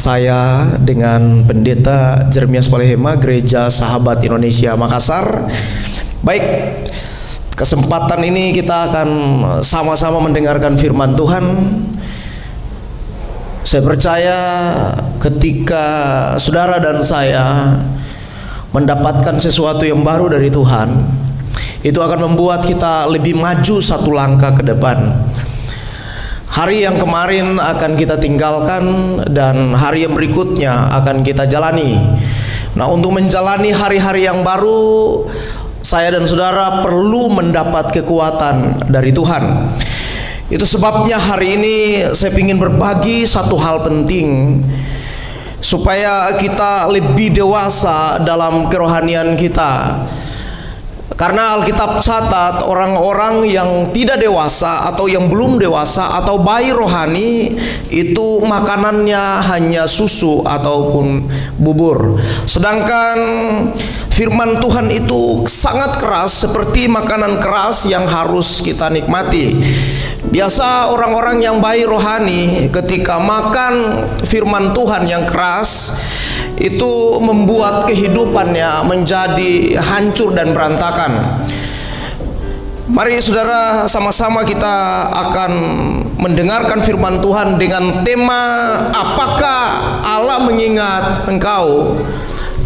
saya dengan Pendeta Jeremias Palehema Gereja Sahabat Indonesia Makassar. Baik, kesempatan ini kita akan sama-sama mendengarkan firman Tuhan. Saya percaya ketika saudara dan saya mendapatkan sesuatu yang baru dari Tuhan, itu akan membuat kita lebih maju satu langkah ke depan. Hari yang kemarin akan kita tinggalkan dan hari yang berikutnya akan kita jalani. Nah, untuk menjalani hari-hari yang baru, saya dan saudara perlu mendapat kekuatan dari Tuhan. Itu sebabnya hari ini saya ingin berbagi satu hal penting, supaya kita lebih dewasa dalam kerohanian kita. Karena Alkitab catat orang-orang yang tidak dewasa atau yang belum dewasa atau bayi rohani itu makanannya hanya susu ataupun bubur. Sedangkan firman Tuhan itu sangat keras, seperti makanan keras yang harus kita nikmati. Biasa orang-orang yang bayi rohani ketika makan firman Tuhan yang keras, itu membuat kehidupannya menjadi hancur dan berantakan. Mari saudara, sama-sama kita akan mendengarkan firman Tuhan dengan tema, apakah Allah mengingat engkau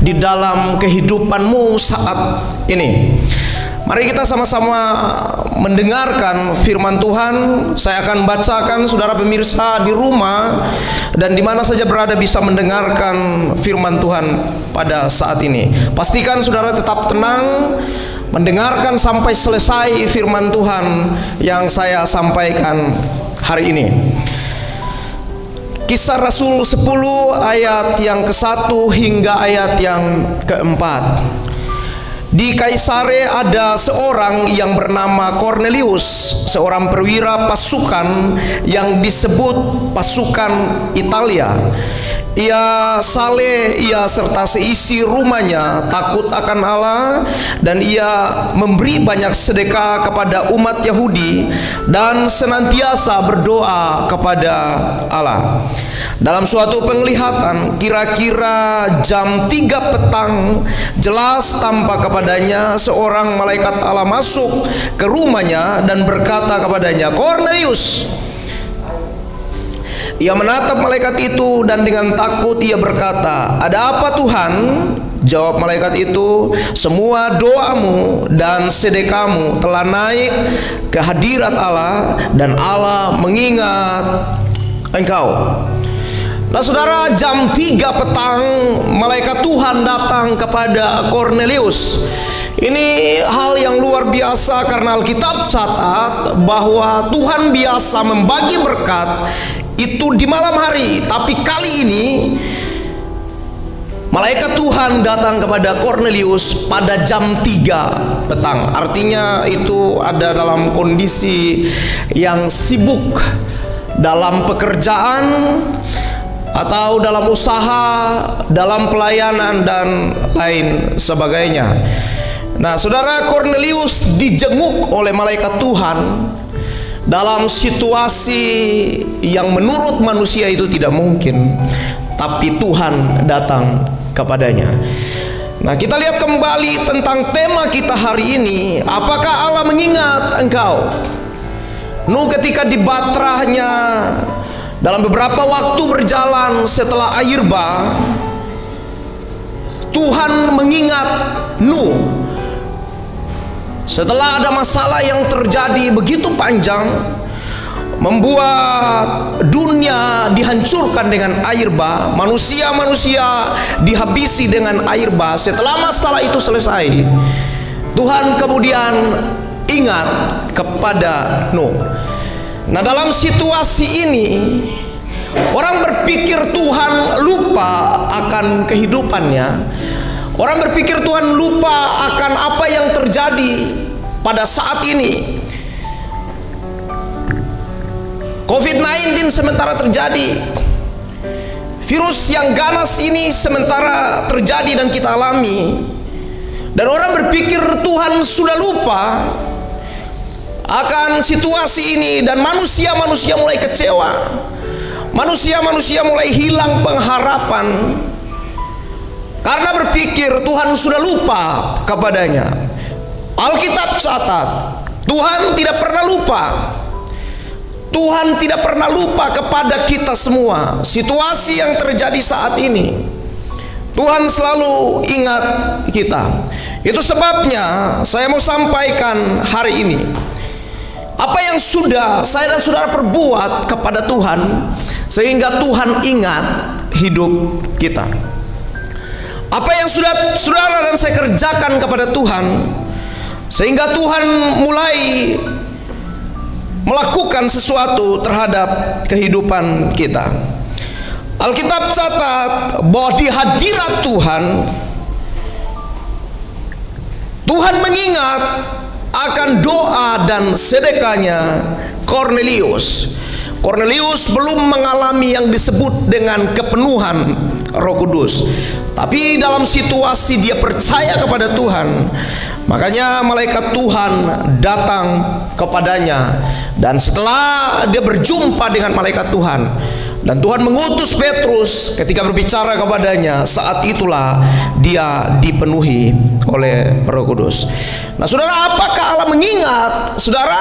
di dalam kehidupanmu saat ini. Mari kita sama-sama mendengarkan firman Tuhan. Saya akan bacakan, saudara pemirsa di rumah dan di mana saja berada bisa mendengarkan firman Tuhan pada saat ini. Pastikan saudara tetap tenang, mendengarkan sampai selesai firman Tuhan yang saya sampaikan hari ini. Kisah Rasul 10 ayat yang ke-1 hingga ayat yang ke-4. Di Kaisare ada seorang yang bernama Kornelius, seorang perwira pasukan yang disebut pasukan Italia. Ia saleh, ia serta seisi rumahnya takut akan Allah, dan ia memberi banyak sedekah kepada umat Yahudi dan senantiasa berdoa kepada Allah. Dalam suatu penglihatan, kira-kira jam 3 petang, jelas tampak kepadanya seorang malaikat Allah masuk ke rumahnya dan berkata kepadanya, "Kornelius." Ia menatap malaikat itu dan dengan takut ia berkata, "Ada apa Tuhan?" Jawab malaikat itu, "Semua doamu dan sedekahmu telah naik ke hadirat Allah, dan Allah mengingat engkau." Nah saudara, jam 3 petang malaikat Tuhan datang kepada Kornelius. Ini hal yang luar biasa karena Alkitab catat bahwa Tuhan biasa membagi berkat itu di malam hari, tapi kali ini malaikat Tuhan datang kepada Kornelius pada jam 3 petang. Artinya itu ada dalam kondisi yang sibuk dalam pekerjaan atau dalam usaha, dalam pelayanan dan lain sebagainya. Nah saudara, Kornelius dijenguk oleh malaikat Tuhan dalam situasi yang menurut manusia itu tidak mungkin, tapi Tuhan datang kepadanya. Nah, kita lihat kembali tentang tema kita hari ini, apakah Allah mengingat engkau? Ketika di batrahnya, dalam beberapa waktu berjalan setelah air bah, Tuhan mengingat Nuh. Setelah ada masalah yang terjadi begitu panjang, membuat dunia dihancurkan dengan air bah, manusia-manusia dihabisi dengan air bah. Setelah masalah itu selesai, Tuhan kemudian ingat kepada Nuh. Nah, dalam situasi ini orang berpikir Tuhan lupa akan kehidupannya. Orang berpikir Tuhan lupa akan apa yang terjadi pada saat ini. COVID-19 sementara terjadi, virus yang ganas ini sementara terjadi dan kita alami, dan orang berpikir Tuhan sudah lupa akan situasi ini, dan manusia mulai kecewa. manusia-manusia mulai hilang pengharapan karena berpikir Tuhan sudah lupa kepadanya. Alkitab catat, Tuhan tidak pernah lupa. Tuhan tidak pernah lupa kepada kita semua. Situasi yang terjadi saat ini, Tuhan selalu ingat kita. Itu sebabnya saya mau sampaikan hari ini apa yang sudah saya dan saudara perbuat kepada Tuhan sehingga Tuhan ingat hidup kita. Apa yang sudah saudara dan saya kerjakan kepada Tuhan sehingga Tuhan mulai melakukan sesuatu terhadap kehidupan kita. Alkitab catat bahwa di hadirat Tuhan mengingat akan doa dan sedekahnya Kornelius. Kornelius belum mengalami yang disebut dengan kepenuhan Roh Kudus, tapi dalam situasi dia percaya kepada Tuhan, makanya malaikat Tuhan datang kepadanya. Dan setelah dia berjumpa dengan malaikat Tuhan dan Tuhan mengutus Petrus ketika berbicara kepadanya, saat itulah dia dipenuhi oleh Roh Kudus. Nah saudara, apakah Allah mengingat saudara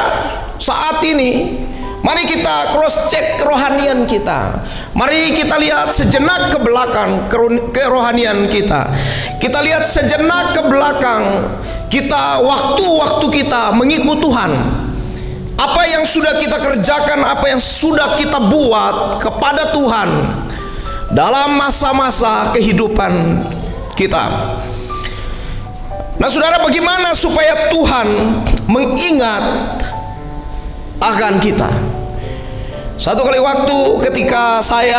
saat ini? Mari kita cross check kerohanian kita. Mari kita lihat sejenak ke belakang kerohanian kita. Kita lihat sejenak ke belakang kita, waktu-waktu kita mengikut Tuhan. Apa yang sudah kita kerjakan, apa yang sudah kita buat kepada Tuhan dalam masa-masa kehidupan kita. Nah saudara, bagaimana supaya Tuhan mengingat akan kita? Satu kali waktu ketika saya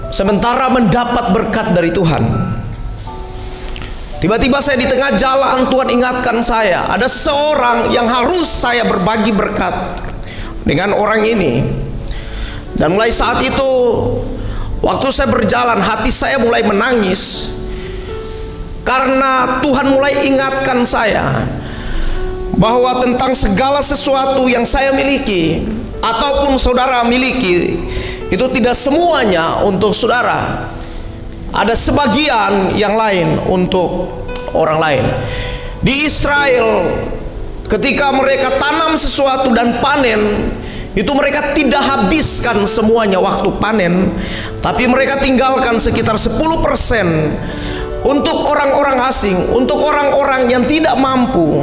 sementara mendapat berkat dari Tuhan, tiba-tiba saya di tengah jalan, Tuhan ingatkan saya, ada seorang yang harus saya berbagi berkat dengan orang ini. Dan mulai saat itu, waktu saya berjalan, hati saya mulai menangis karena Tuhan mulai ingatkan saya bahwa tentang segala sesuatu yang saya miliki ataupun saudara miliki, itu tidak semuanya untuk saudara. Ada sebagian yang lain untuk orang lain. Di Israel, ketika mereka tanam sesuatu dan panen, itu mereka tidak habiskan semuanya waktu panen, tapi mereka tinggalkan sekitar 10% untuk orang-orang asing, untuk orang-orang yang tidak mampu.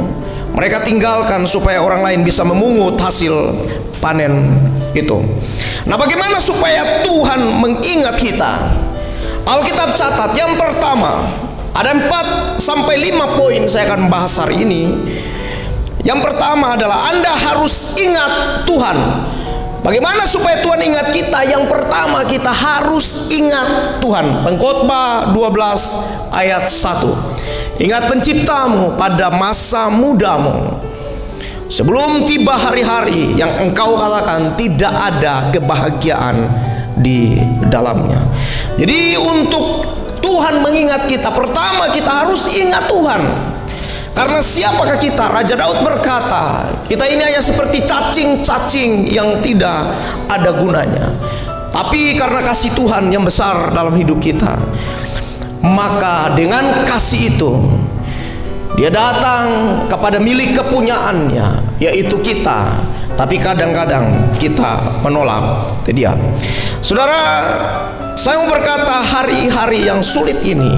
Mereka tinggalkan supaya orang lain bisa memungut hasil panen itu. Nah, bagaimana supaya Tuhan mengingat kita? Alkitab catat, yang pertama, ada 4 sampai 5 poin saya akan bahas hari ini. Yang pertama adalah Anda harus ingat Tuhan. Bagaimana supaya Tuhan ingat kita? Yang pertama, kita harus ingat Tuhan. Pengkhotbah 12 ayat 1. Ingat penciptamu pada masa mudamu, sebelum tiba hari-hari yang engkau katakan tidak ada kebahagiaan di dalamnya. Jadi untuk Tuhan mengingat kita, pertama kita harus ingat Tuhan. Karena siapakah kita? Raja Daud berkata, kita ini hanya seperti cacing-cacing yang tidak ada gunanya. Tapi karena kasih Tuhan yang besar dalam hidup kita, maka dengan kasih itu Dia datang kepada milik kepunyaannya, yaitu kita. Tapi kadang-kadang kita menolak Dia. Saudara, saya mau berkata, hari-hari yang sulit ini,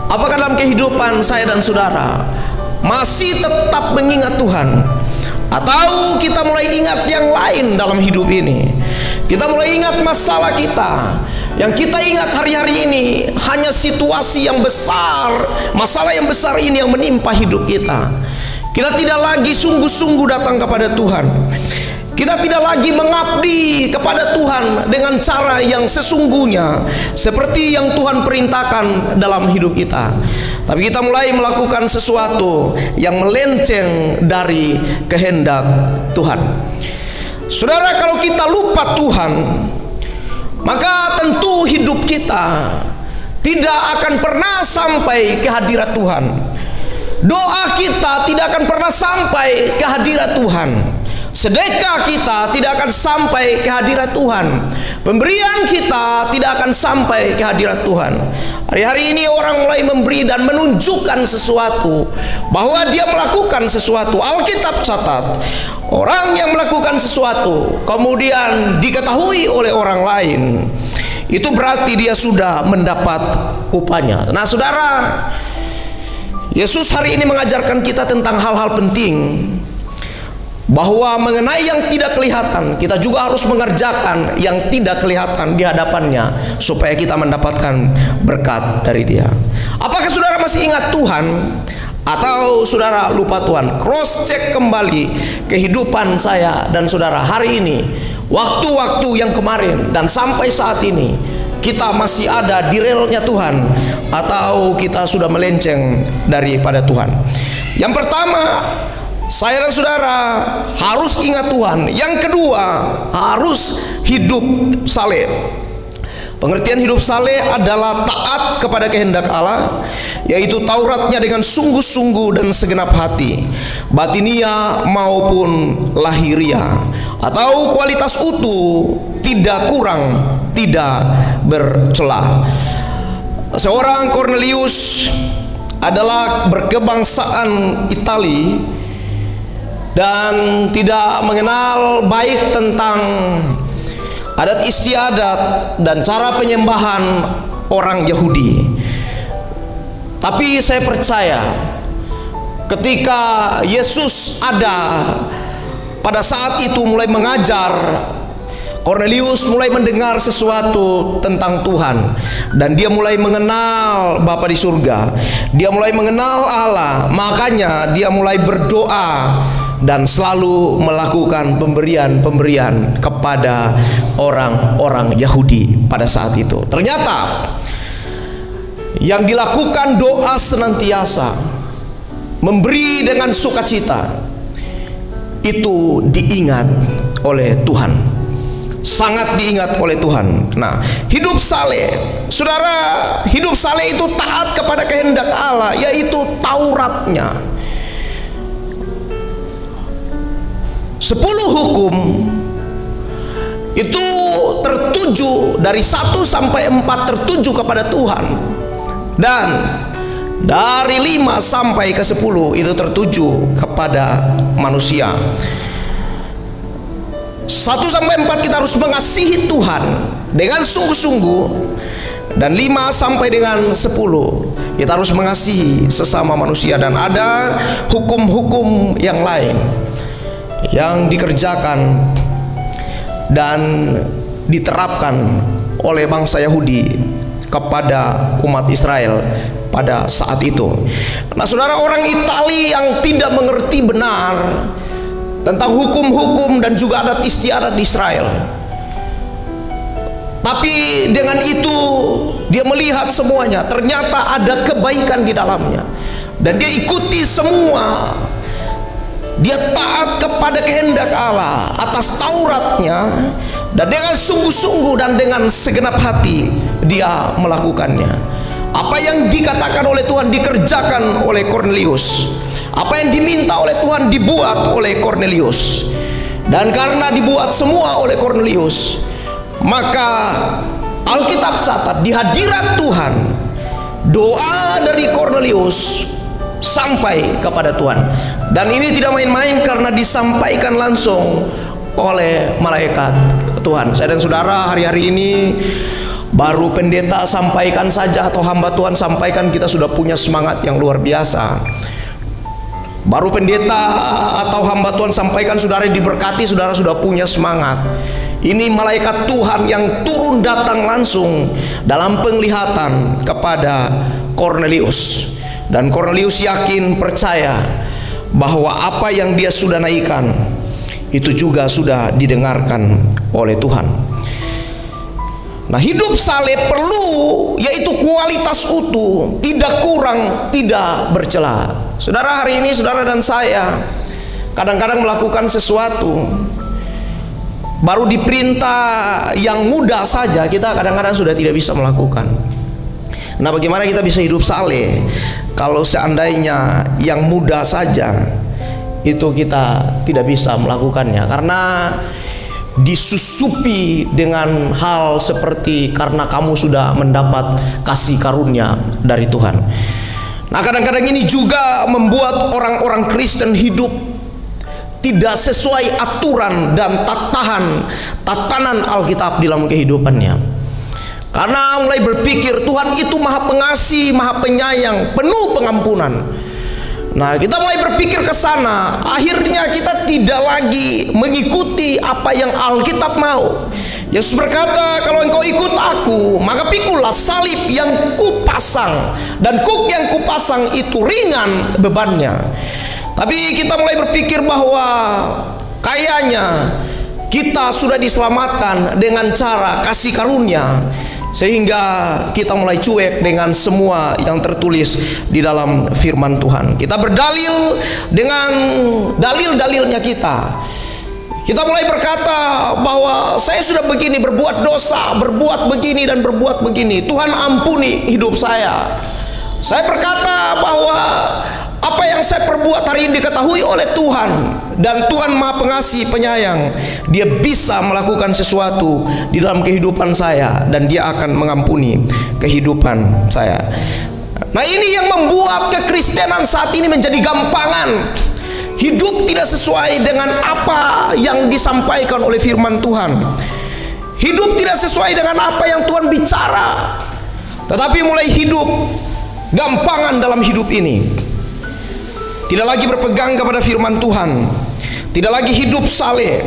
apakah dalam kehidupan saya dan saudara masih tetap mengingat Tuhan, atau kita mulai ingat yang lain dalam hidup ini? Kita mulai ingat masalah kita. Yang kita ingat hari-hari ini hanya situasi yang besar, masalah yang besar ini yang menimpa hidup kita. Kita tidak lagi sungguh-sungguh datang kepada Tuhan. Kita tidak lagi mengabdi kepada Tuhan dengan cara yang sesungguhnya, seperti yang Tuhan perintahkan dalam hidup kita. Tapi kita mulai melakukan sesuatu yang melenceng dari kehendak Tuhan. Saudara, kalau kita lupa Tuhan, maka tentu hidup kita tidak akan pernah sampai ke hadirat Tuhan. Doa kita tidak akan pernah sampai ke hadirat Tuhan. Sedekah kita tidak akan sampai ke hadirat Tuhan. Pemberian kita tidak akan sampai ke hadirat Tuhan. Hari-hari ini orang mulai memberi dan menunjukkan sesuatu, bahwa dia melakukan sesuatu. Alkitab catat, orang yang melakukan sesuatu kemudian diketahui oleh orang lain, itu berarti dia sudah mendapat upahnya. Nah saudara, Yesus hari ini mengajarkan kita tentang hal-hal penting, bahwa mengenai yang tidak kelihatan, kita juga harus mengerjakan yang tidak kelihatan di hadapannya, supaya kita mendapatkan berkat dari Dia. Apakah saudara masih ingat Tuhan, atau saudara lupa Tuhan? Cross check kembali kehidupan saya dan saudara hari ini, waktu-waktu yang kemarin dan sampai saat ini, kita masih ada di relnya Tuhan, atau kita sudah melenceng daripada Tuhan? Yang pertama, saya dan saudara harus ingat Tuhan. Yang kedua, harus hidup saleh. Pengertian hidup saleh adalah taat kepada kehendak Allah, yaitu Tauratnya dengan sungguh-sungguh dan segenap hati, batinia maupun lahiria, atau kualitas utuh, tidak kurang, tidak bercelah. Seorang Cornelius adalah berkebangsaan Itali dan tidak mengenal baik tentang adat istiadat dan cara penyembahan orang Yahudi. Tapi saya percaya, ketika Yesus ada pada saat itu mulai mengajar, Cornelius mulai mendengar sesuatu tentang Tuhan, dan dia mulai mengenal Bapa di surga. Dia mulai mengenal Allah, makanya dia mulai berdoa dan selalu melakukan pemberian-pemberian kepada orang-orang Yahudi pada saat itu. Ternyata yang dilakukan doa senantiasa, memberi dengan sukacita, itu diingat oleh Tuhan, sangat diingat oleh Tuhan. Nah, hidup saleh, saudara, hidup saleh itu taat kepada kehendak Allah, yaitu Tauratnya. 10 hukum itu tertuju dari 1 sampai 4 tertuju kepada Tuhan, dan dari 5 sampai ke 10 itu tertuju kepada manusia. 1 sampai 4 kita harus mengasihi Tuhan dengan sungguh-sungguh, dan 5 sampai dengan 10 kita harus mengasihi sesama manusia. Dan ada hukum-hukum yang lain yang dikerjakan dan diterapkan oleh bangsa Yahudi kepada umat Israel pada saat itu. Nah saudara, orang Itali yang tidak mengerti benar tentang hukum-hukum dan juga adat istiadat di Israel, tapi dengan itu dia melihat semuanya, ternyata ada kebaikan di dalamnya, dan dia ikuti semua. Dia taat kepada kehendak Allah atas Tauratnya, dan dengan sungguh-sungguh dan dengan segenap hati dia melakukannya. Apa yang dikatakan oleh Tuhan dikerjakan oleh Cornelius. Apa yang diminta oleh Tuhan dibuat oleh Cornelius. Dan karena dibuat semua oleh Cornelius, maka Alkitab catat di hadirat Tuhan, doa dari Cornelius sampai kepada Tuhan. Dan ini tidak main-main, karena disampaikan langsung oleh malaikat Tuhan. Saya dan saudara hari-hari ini baru pendeta sampaikan saja, atau hamba Tuhan sampaikan, kita sudah punya semangat yang luar biasa. Baru pendeta atau hamba Tuhan sampaikan, saudara diberkati, saudara sudah punya semangat. Ini malaikat Tuhan yang turun datang langsung dalam penglihatan kepada Cornelius. Dan Cornelius yakin, percaya bahwa apa yang dia sudah naikkan itu juga sudah didengarkan oleh Tuhan. Nah, hidup saleh perlu, yaitu kualitas utuh, tidak kurang, tidak bercela. Saudara, hari ini saudara dan saya kadang-kadang melakukan sesuatu, baru diperintah yang mudah saja kita kadang-kadang sudah tidak bisa melakukan. Nah, bagaimana kita bisa hidup saleh kalau seandainya yang mudah saja itu kita tidak bisa melakukannya, karena disusupi dengan hal seperti karena kamu sudah mendapat kasih karunia dari Tuhan. Nah, kadang-kadang ini juga membuat orang-orang Kristen hidup tidak sesuai aturan dan tatanan Alkitab di dalam kehidupannya. Karena mulai berpikir Tuhan itu Maha Pengasih, Maha Penyayang, penuh pengampunan. Nah, kita mulai berpikir ke sana, akhirnya kita tidak lagi mengikuti apa yang Alkitab mau. Yesus berkata, kalau engkau ikut aku, maka pikulah salib yang kupasang, dan kuk yang kupasang itu ringan bebannya. Tapi kita mulai berpikir bahwa kayaknya kita sudah diselamatkan dengan cara kasih karunia, sehingga kita mulai cuek dengan semua yang tertulis di dalam firman Tuhan. Kita berdalil dengan dalil-dalilnya kita. Kita mulai berkata bahwa saya sudah begini, berbuat dosa, berbuat begini dan berbuat begini, Tuhan ampuni hidup saya. Saya berkata bahwa apa yang saya perbuat hari ini diketahui oleh Tuhan, dan Tuhan Maha Pengasih Penyayang. Dia bisa melakukan sesuatu di dalam kehidupan saya, dan Dia akan mengampuni kehidupan saya. Nah, ini yang membuat kekristenan saat ini menjadi gampangan. Hidup tidak sesuai dengan apa yang disampaikan oleh firman Tuhan. Hidup tidak sesuai dengan apa yang Tuhan bicara, tetapi mulai hidup gampangan dalam hidup ini. Tidak lagi berpegang kepada firman Tuhan, tidak lagi hidup saleh,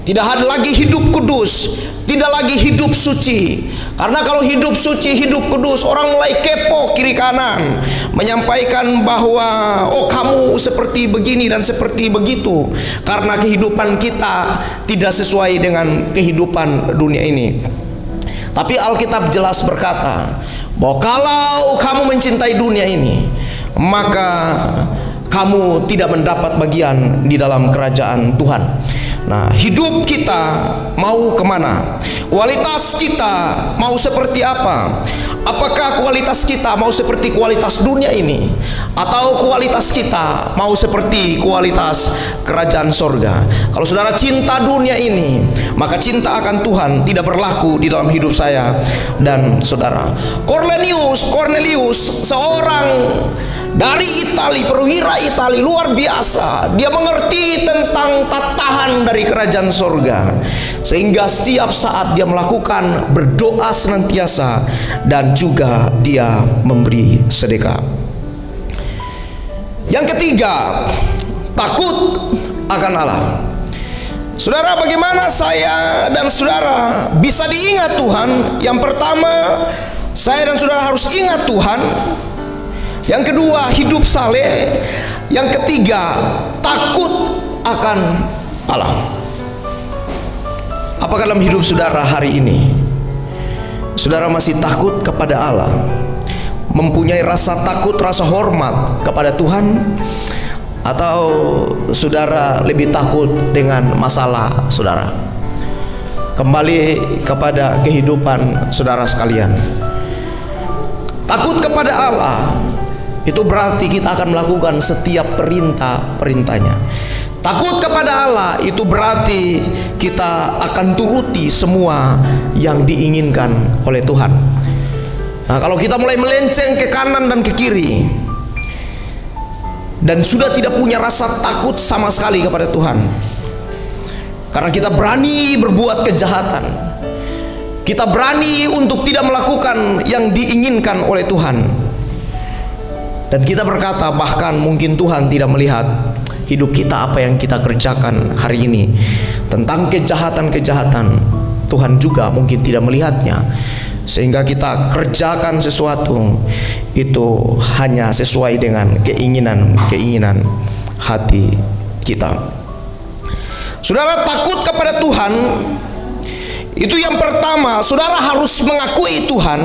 tidak ada lagi hidup kudus, tidak lagi hidup suci. Karena kalau hidup suci, hidup kudus, orang mulai kepo kiri kanan, menyampaikan bahwa oh kamu seperti begini dan seperti begitu, karena kehidupan kita tidak sesuai dengan kehidupan dunia ini. Tapi Alkitab jelas berkata bahwa kalau kamu mencintai dunia ini, maka kamu tidak mendapat bagian di dalam kerajaan Tuhan. Nah, hidup kita mau kemana? Kualitas kita mau seperti apa? Apakah kualitas kita mau seperti kualitas dunia ini, atau kualitas kita mau seperti kualitas kerajaan sorga? Kalau saudara cinta dunia ini, maka cinta akan Tuhan tidak berlaku di dalam hidup saya dan saudara. Cornelius seorang dari Italia, perwira Italia luar biasa. Dia mengerti tentang tatahan dari kerajaan sorga, sehingga setiap saat dia melakukan berdoa senantiasa, dan juga dia memberi sedekah. Yang ketiga, takut akan Allah. Saudara, bagaimana saya dan saudara bisa diingat Tuhan? Yang pertama, saya dan saudara harus ingat Tuhan. Yang kedua, hidup saleh. Yang ketiga, takut akan Allah. Apakah dalam hidup saudara hari ini saudara masih takut kepada Allah, mempunyai rasa takut, rasa hormat kepada Tuhan, atau saudara lebih takut dengan masalah saudara? Kembali kepada kehidupan saudara sekalian. Takut kepada Allah itu berarti kita akan melakukan setiap perintah-perintahnya. Takut kepada Allah itu berarti kita akan turuti semua yang diinginkan oleh Tuhan. Nah, kalau kita mulai melenceng ke kanan dan ke kiri, dan sudah tidak punya rasa takut sama sekali kepada Tuhan, karena kita berani berbuat kejahatan, kita berani untuk tidak melakukan yang diinginkan oleh Tuhan, dan kita berkata bahkan mungkin Tuhan tidak melihat hidup kita, apa yang kita kerjakan hari ini tentang kejahatan-kejahatan, Tuhan juga mungkin tidak melihatnya, sehingga kita kerjakan sesuatu itu hanya sesuai dengan keinginan hati kita. Saudara, takut kepada Tuhan itu yang pertama, saudara harus mengakui Tuhan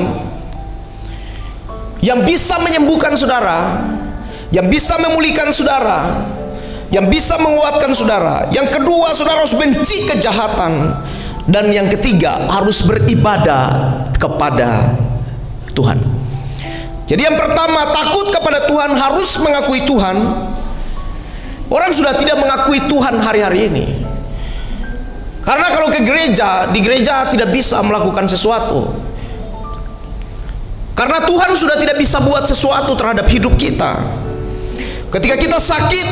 yang bisa menyembuhkan saudara, yang bisa memulihkan saudara, yang bisa menguatkan saudara. Yang kedua, saudara harus benci kejahatan. Dan yang ketiga, harus beribadah kepada Tuhan. Jadi yang pertama, takut kepada Tuhan, harus mengakui Tuhan. Orang sudah tidak mengakui Tuhan hari-hari ini. Karena kalau ke gereja, di gereja tidak bisa melakukan sesuatu. Karena Tuhan sudah tidak bisa buat sesuatu terhadap hidup kita. Ketika kita sakit,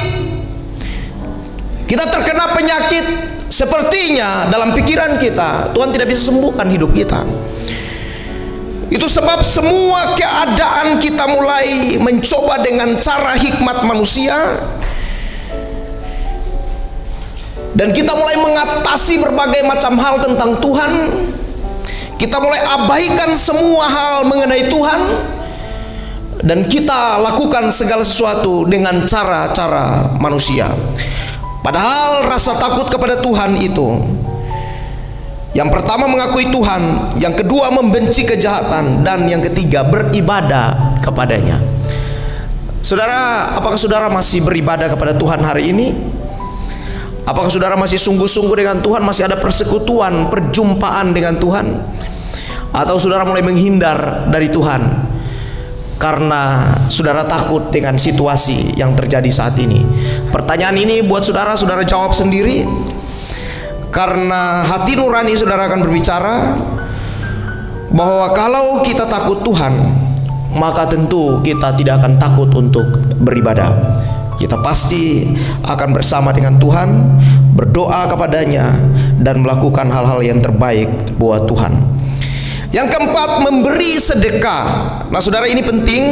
kita terkena penyakit, sepertinya dalam pikiran kita Tuhan tidak bisa sembuhkan hidup kita. Itu sebab semua keadaan kita mulai mencoba dengan cara hikmat manusia, dan kita mulai mengatasi berbagai macam hal tentang Tuhan. Kita mulai abaikan semua hal mengenai Tuhan, dan kita lakukan segala sesuatu dengan cara-cara manusia. Padahal rasa takut kepada Tuhan itu, yang pertama mengakui Tuhan, yang kedua membenci kejahatan, dan yang ketiga beribadah kepadanya. Saudara, apakah saudara masih beribadah kepada Tuhan hari ini? Apakah saudara masih sungguh-sungguh dengan Tuhan? Masih ada persekutuan, perjumpaan dengan Tuhan? Atau saudara mulai menghindar dari Tuhan karena saudara takut dengan situasi yang terjadi saat ini? Pertanyaan ini buat saudara, saudara jawab sendiri. Karena hati nurani saudara akan berbicara bahwa kalau kita takut Tuhan, maka tentu kita tidak akan takut untuk beribadah. Kita pasti akan bersama dengan Tuhan, berdoa kepadanya, dan melakukan hal-hal yang terbaik buat Tuhan. Yang keempat, memberi sedekah. Nah saudara, ini penting.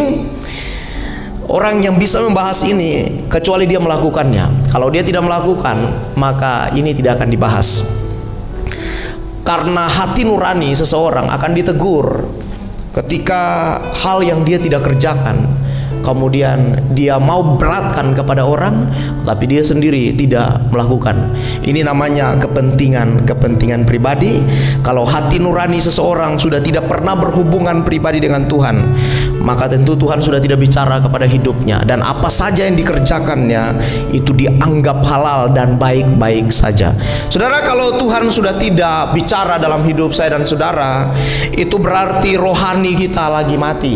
Orang yang bisa membahas ini kecuali dia melakukannya. Kalau dia tidak melakukan, maka ini tidak akan dibahas. Karena hati nurani seseorang akan ditegur ketika hal yang dia tidak kerjakan, kemudian dia mau beratkan kepada orang, tapi dia sendiri tidak melakukan. Ini namanya kepentingan pribadi. Kalau hati nurani seseorang sudah tidak pernah berhubungan pribadi dengan Tuhan, maka tentu Tuhan sudah tidak bicara kepada hidupnya, dan apa saja yang dikerjakannya itu dianggap halal dan baik-baik saja. Saudara, kalau Tuhan sudah tidak bicara dalam hidup saya dan saudara, itu berarti rohani kita lagi mati.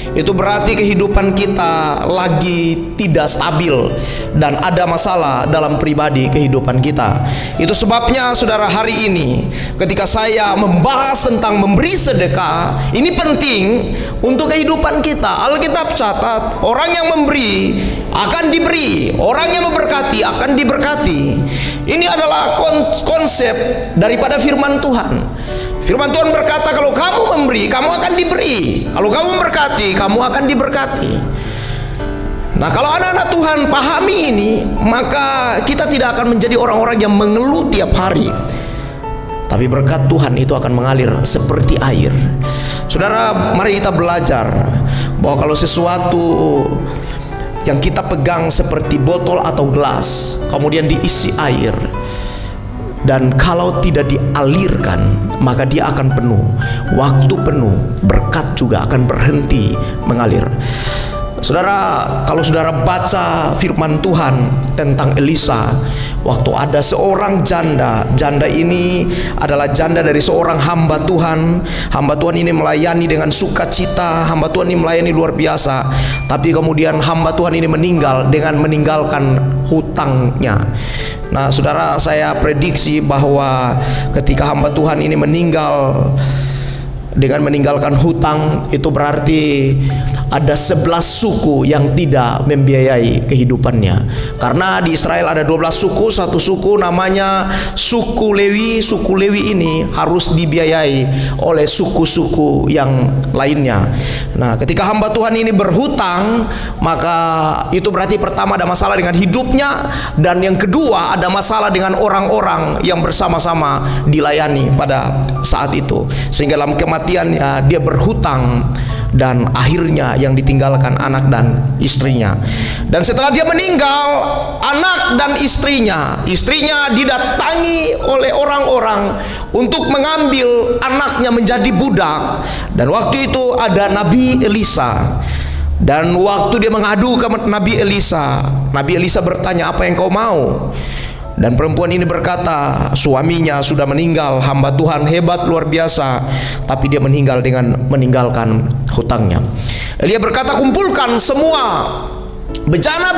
Itu berarti kehidupan kita lagi tidak stabil dan ada masalah dalam pribadi kehidupan kita. Itu sebabnya saudara, hari ini ketika saya membahas tentang memberi sedekah, ini penting untuk kehidupan kita. Alkitab catat, orang yang memberi akan diberi, orang yang memberkati akan diberkati. Ini adalah konsep daripada firman Tuhan. Firman Tuhan berkata, kalau kamu memberi, kamu akan diberi. Kalau kamu memberkati, kamu akan diberkati. Nah, kalau anak-anak Tuhan pahami ini, maka kita tidak akan menjadi orang-orang yang mengeluh tiap hari, tapi berkat Tuhan itu akan mengalir seperti air. Saudara, mari kita belajar bahwa kalau sesuatu yang kita pegang seperti botol atau gelas, kemudian diisi air, dan kalau tidak dialirkan, maka dia akan penuh. Waktu penuh, berkat juga akan berhenti mengalir. Saudara, kalau saudara baca firman Tuhan tentang Elisa, waktu ada seorang janda ini adalah janda dari seorang hamba Tuhan. Hamba Tuhan ini melayani dengan sukacita, hamba Tuhan ini melayani luar biasa. Tapi kemudian hamba Tuhan ini meninggal dengan meninggalkan hutangnya. Nah saudara, saya prediksi bahwa ketika hamba Tuhan ini meninggal dengan meninggalkan hutang, itu berarti ada 11 suku yang tidak membiayai kehidupannya. Karena di Israel ada 12 suku, satu suku namanya suku Lewi. Suku Lewi ini harus dibiayai oleh suku-suku yang lainnya. Nah, ketika hamba Tuhan ini berhutang, maka itu berarti pertama ada masalah dengan hidupnya, dan yang kedua ada masalah dengan orang-orang yang bersama-sama dilayani pada saat itu. Sehingga dalam kematiannya dia berhutang, dan akhirnya yang ditinggalkan anak dan istrinya. Dan setelah dia meninggal, anak dan istrinya didatangi oleh orang-orang untuk mengambil anaknya menjadi budak. Dan waktu itu ada Nabi Elisa. Dan waktu dia mengadu ke Nabi Elisa bertanya, apa yang kau mau? Dan perempuan ini berkata, suaminya sudah meninggal, hamba Tuhan hebat luar biasa, tapi dia meninggal dengan meninggalkan hutangnya. Elia berkata, kumpulkan semua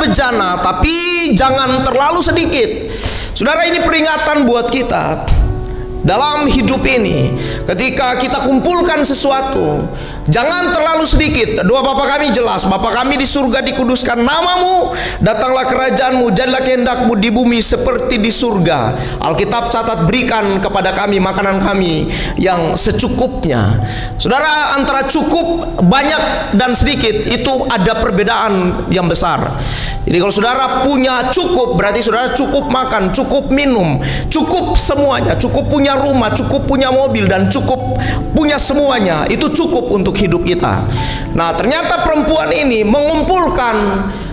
bejana, tapi jangan terlalu sedikit. Saudara, ini peringatan buat kita dalam hidup ini. Ketika kita kumpulkan sesuatu, jangan terlalu sedikit. Doa Bapa kami jelas, Bapa kami di surga, dikuduskan namamu, datanglah kerajaanmu, jadilah kehendakmu di bumi seperti di surga. Alkitab catat, berikan kepada kami makanan kami yang secukupnya. Saudara, antara cukup, banyak, dan sedikit itu ada perbedaan yang besar. Jadi kalau saudara punya cukup, berarti saudara cukup makan, cukup minum, cukup semuanya, cukup punya rumah, cukup punya mobil, dan cukup punya semuanya. Itu cukup untuk hidup kita. Nah, ternyata perempuan ini mengumpulkan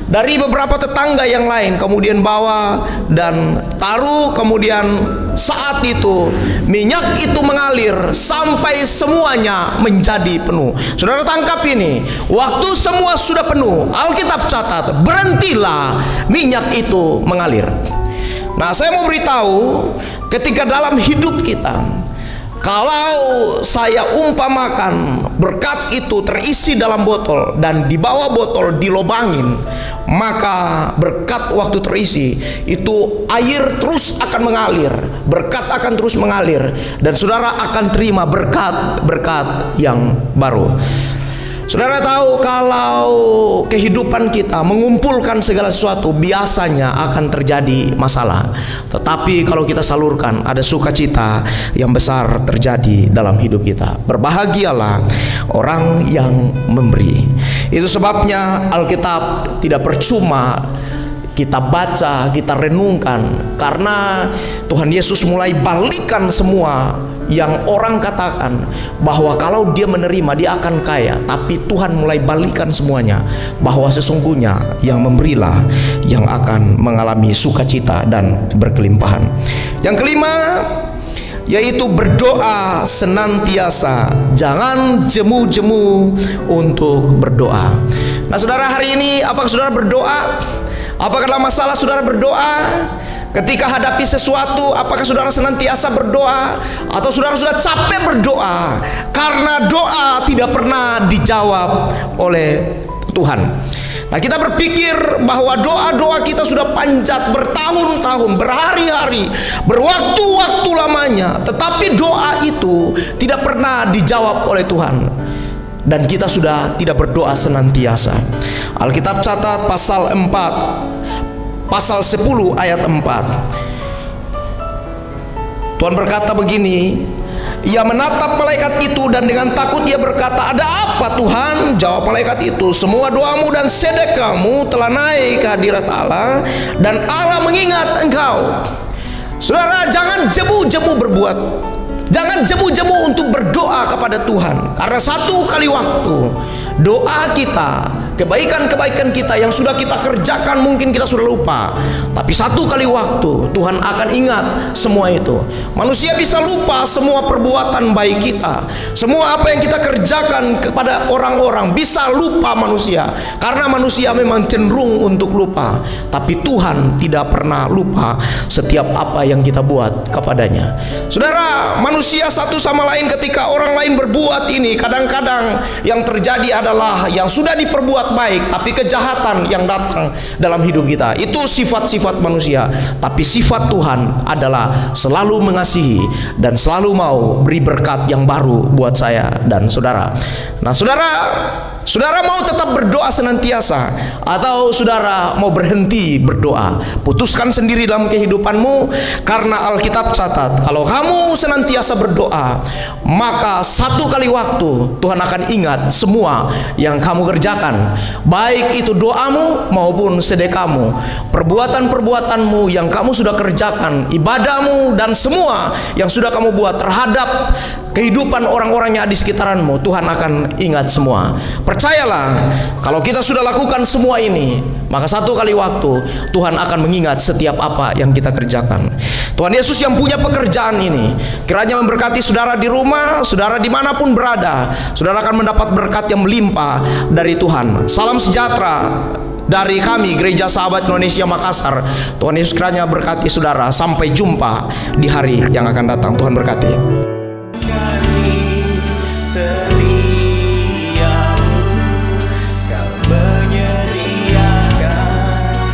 dari beberapa tetangga yang lain, kemudian bawa dan taruh. Kemudian saat itu minyak itu mengalir sampai semuanya menjadi penuh. Saudara, tangkap ini. Waktu semua sudah penuh, Alkitab catat, berhentilah minyak itu mengalir. Nah, saya mau beritahu, ketika dalam hidup kita, kalau saya umpamakan berkat itu terisi dalam botol dan di bawah botol dilobangin, maka berkat waktu terisi itu air terus akan mengalir, berkat akan terus mengalir, dan saudara akan terima berkat-berkat yang baru. Saudara tahu, kalau kehidupan kita mengumpulkan segala sesuatu, biasanya akan terjadi masalah. Tetapi kalau kita salurkan, ada sukacita yang besar terjadi dalam hidup kita. Berbahagialah orang yang memberi. Itu sebabnya Alkitab tidak percuma kita baca, kita renungkan, karena Tuhan Yesus mulai balikan semua yang orang katakan bahwa kalau dia menerima dia akan kaya. Tapi Tuhan mulai balikan semuanya, bahwa sesungguhnya yang memberilah yang akan mengalami sukacita dan berkelimpahan. Yang kelima, yaitu berdoa senantiasa. Jangan jemu-jemu untuk berdoa. Nah, saudara, hari ini apakah saudara berdoa? Apakah dalam masalah saudara berdoa? Ketika hadapi sesuatu, apakah saudara senantiasa berdoa? Atau saudara sudah capek berdoa karena doa tidak pernah dijawab oleh Tuhan? Nah, kita berpikir bahwa doa-doa kita sudah panjat bertahun-tahun, berhari-hari, berwaktu-waktu lamanya, tetapi doa itu tidak pernah dijawab oleh Tuhan, dan kita sudah tidak berdoa senantiasa. Alkitab catat pasal 10 ayat 4. Tuhan berkata begini, ia menatap malaikat itu dan dengan takut dia berkata, ada apa Tuhan? Jawab malaikat itu, semua doamu dan sedekahmu telah naik ke hadirat Allah, dan Allah mengingat engkau. Saudara, jangan jemu-jemu berbuat, jangan jemu-jemu untuk berdoa kepada Tuhan. Karena satu kali waktu doa kita, kebaikan-kebaikan kita yang sudah kita kerjakan mungkin kita sudah lupa, tapi satu kali waktu Tuhan akan ingat semua itu. Manusia bisa lupa semua perbuatan baik kita, semua apa yang kita kerjakan kepada orang-orang bisa lupa manusia, karena manusia memang cenderung untuk lupa. Tapi Tuhan tidak pernah lupa setiap apa yang kita buat kepadanya. Saudara, manusia satu sama lain, ketika orang lain berbuat ini, kadang-kadang yang terjadi adalah yang sudah diperbuat baik, tapi kejahatan yang datang dalam hidup kita. Itu sifat-sifat manusia. Tapi sifat Tuhan adalah selalu mengasihi dan selalu mau beri berkat yang baru buat saya dan saudara. Nah, saudara mau tetap berdoa senantiasa, atau saudara mau berhenti berdoa? Putuskan sendiri dalam kehidupanmu, karena Alkitab catat, kalau kamu senantiasa berdoa, maka satu kali waktu Tuhan akan ingat semua yang kamu kerjakan, baik itu doamu maupun sedekahmu, perbuatan-perbuatanmu yang kamu sudah kerjakan, ibadahmu, dan semua yang sudah kamu buat terhadap kehidupan orang-orang yang ada di sekitaranmu. Tuhan akan ingat semua. Percayalah, kalau kita sudah lakukan semua ini, maka satu kali waktu Tuhan akan mengingat setiap apa yang kita kerjakan. Tuhan Yesus yang punya pekerjaan ini kiranya memberkati saudara di rumah, saudara dimanapun berada. Saudara akan mendapat berkat yang melimpah dari Tuhan. Salam sejahtera dari kami, Gereja Sahabat Indonesia Makassar. Tuhan Yesus kiranya berkati saudara. Sampai jumpa di hari yang akan datang. Tuhan berkati. Setiamu kau menyediakan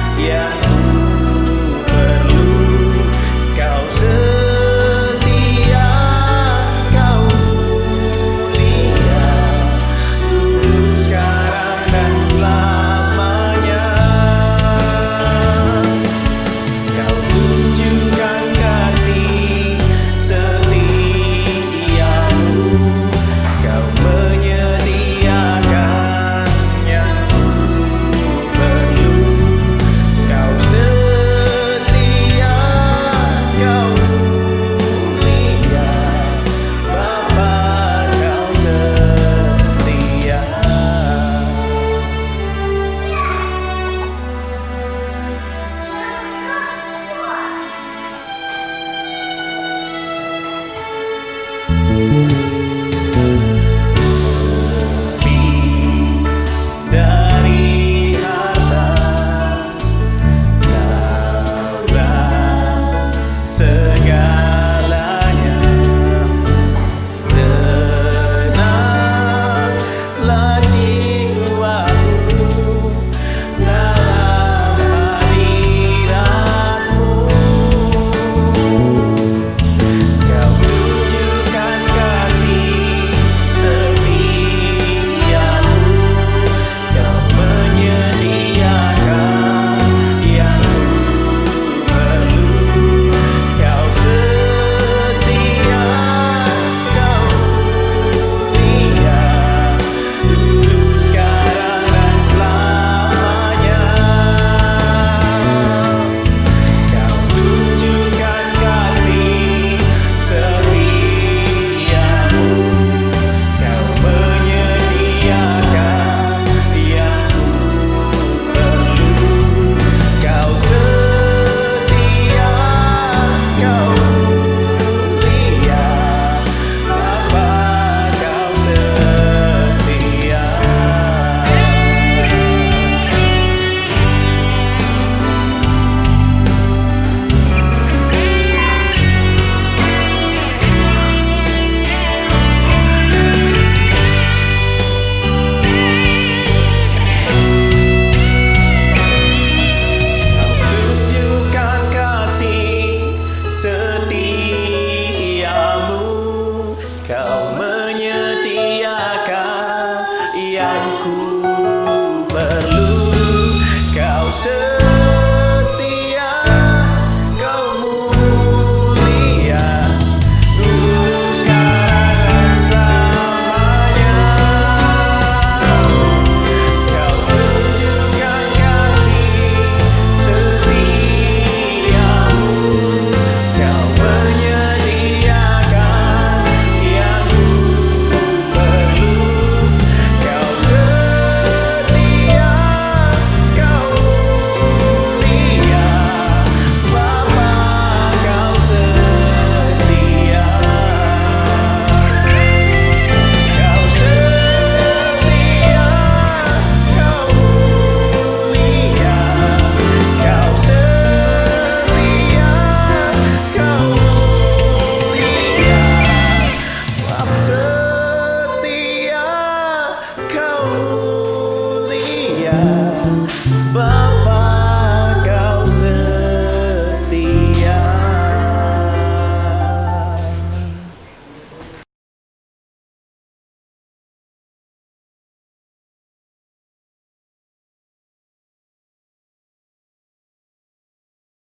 Yesus.